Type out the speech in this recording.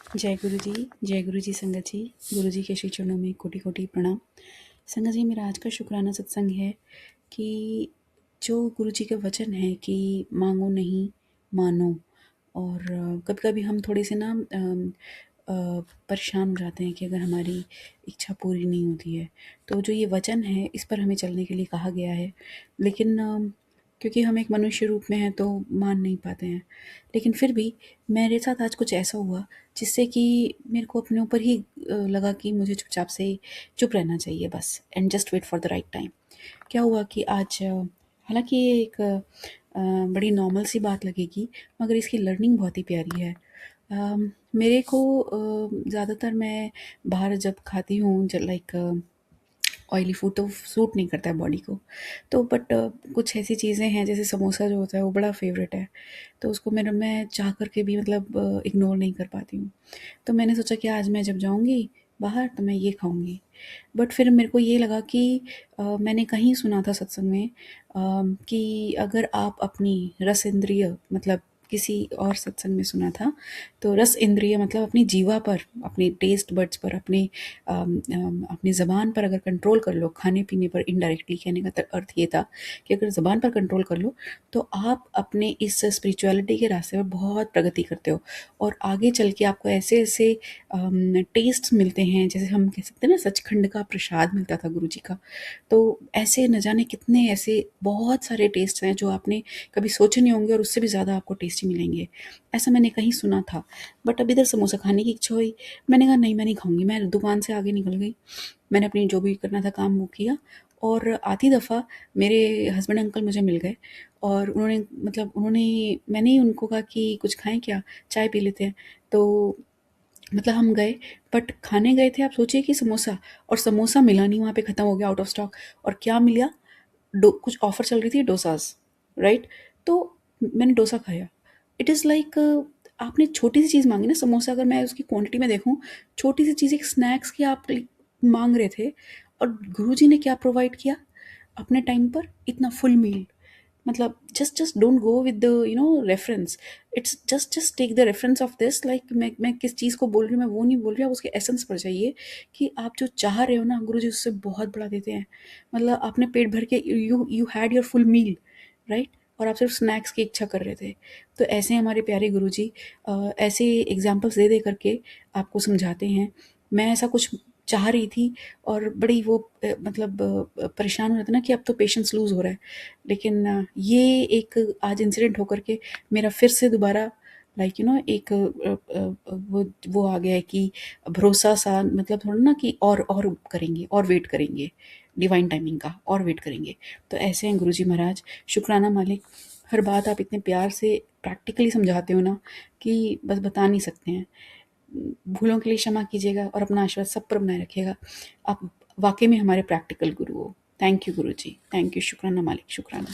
जय गुरु जी संगत जी। गुरु जी के श्री चरणों में कोटि कोटि प्रणाम। संगत जी, मेरा आज का शुक्राना सत्संग है कि जो गुरु जी का वचन है कि मांगो नहीं मानो। और कभी कभी हम थोड़े से ना परेशान हो जाते हैं कि अगर हमारी इच्छा पूरी नहीं होती है, तो जो ये वचन है इस पर हमें चलने के लिए कहा गया है। लेकिन क्योंकि हम एक मनुष्य रूप में हैं तो मान नहीं पाते हैं। लेकिन फिर भी मेरे साथ आज कुछ ऐसा हुआ जिससे कि मेरे को अपने ऊपर ही लगा कि मुझे चुपचाप से चुप रहना चाहिए बस, and just wait for the right time. क्या हुआ कि आज हालांकि ये एक बड़ी नॉर्मल सी बात लगेगी, मगर इसकी लर्निंग बहुत ही प्यारी है। मेरे को ज़्यादातर मैं बाहर जब खाती हूँ, लाइक ऑयली फूड तो सूट नहीं करता है बॉडी को। तो बट कुछ ऐसी चीज़ें हैं जैसे समोसा जो होता है वो बड़ा फेवरेट है। तो उसको मैं चाह करके भी मतलब इग्नोर नहीं कर पाती हूँ। तो मैंने सोचा कि आज मैं जब जाऊँगी बाहर तो मैं ये खाऊँगी। बट फिर मेरे को ये लगा कि मैंने कहीं सुना था सत्संग में कि अगर आप अपनी रस इंद्रिय, मतलब किसी और सत्संग में सुना था, तो रस इंद्रिय मतलब अपनी जीवा पर, अपनी टेस्ट बड्स पर, अपनी ज़बान पर अगर कंट्रोल कर लो, खाने पीने पर, इनडायरेक्टली कहने का अर्थ ये था कि अगर ज़बान पर कंट्रोल कर लो तो आप अपने इस स्पिरिचुअलिटी के रास्ते पर बहुत प्रगति करते हो। और आगे चल के आपको ऐसे ऐसे टेस्ट मिलते हैं, जैसे हम कह सकते हैं ना, सचखंड का प्रसाद मिलता था गुरु जी का। तो ऐसे न जाने कितने ऐसे बहुत सारे टेस्ट हैं जो आपने कभी सोचे नहीं होंगे और उससे भी ज़्यादा आपको टेस्टी मिलेंगे। ऐसा मैंने कहीं सुना था। बट अब इधर समोसा खाने की इच्छा हुई। मैंने कहा नहीं, मैं नहीं खाऊंगी। मैं दुकान से आगे निकल गई। मैंने अपनी जो भी करना था काम वो किया। और आधी दफ़ा मेरे हस्बैंड अंकल मुझे मिल गए और उन्होंने मैंने ही उनको कहा कि कुछ खाएं क्या, चाय पी लेते हैं। तो मतलब हम गए, बट खाने गए थे, आप सोचिए कि समोसा, और समोसा मिला नहीं, वहाँ पे ख़त्म हो गया, आउट ऑफ स्टॉक। और क्या मिला, कुछ ऑफर चल रही थी डोसाज, राइट। तो मैंने डोसा खाया। इट इज़ लाइक आपने छोटी सी चीज़ मांगी ना, समोसा अगर मैं उसकी क्वांटिटी में देखूं, छोटी सी चीज़, एक स्नैक्स की आप मांग रहे थे, और गुरुजी ने क्या प्रोवाइड किया अपने टाइम पर, इतना फुल मील। मतलब just don't go with the reference. It's just take the reference of this, like मैं किस चीज़ को बोल रही हूँ, मैं वो नहीं बोल रही हूँ, आप उसके एसेंस पर जाइए कि आप जो चाह रहे हो ना, गुरुजी उससे बहुत बड़ा देते हैं। मतलब आपने पेट भर के, you had your full meal, right, और आप सिर्फ स्नैक्स की इच्छा कर रहे थे। तो ऐसे हमारे प्यारे गुरुजी ऐसे एग्जाम्पल्स दे दे करके आपको समझाते हैं। मैं ऐसा कुछ चाह रही थी और बड़ी वो परेशान हो रहा था ना कि अब तो पेशेंस लूज हो रहा है। लेकिन ये एक आज इंसिडेंट होकर के मेरा फिर से दोबारा, लाइक एक वो आ गया है कि भरोसा सा, मतलब थोड़ा ना कि और करेंगे और वेट करेंगे, डिवाइन टाइमिंग का और वेट करेंगे। तो ऐसे हैं गुरुजी महाराज, शुक्राना मालिक। हर बात आप इतने प्यार से प्रैक्टिकली समझाते हो ना कि बस बता नहीं सकते हैं। भूलों के लिए क्षमा कीजिएगा और अपना आशीर्वाद सब पर बनाए रखिएगा। आप वाकई में हमारे प्रैक्टिकल गुरु हो। Thank you Guru ji, thank you, शुक्राना मालिक, शुक्राना।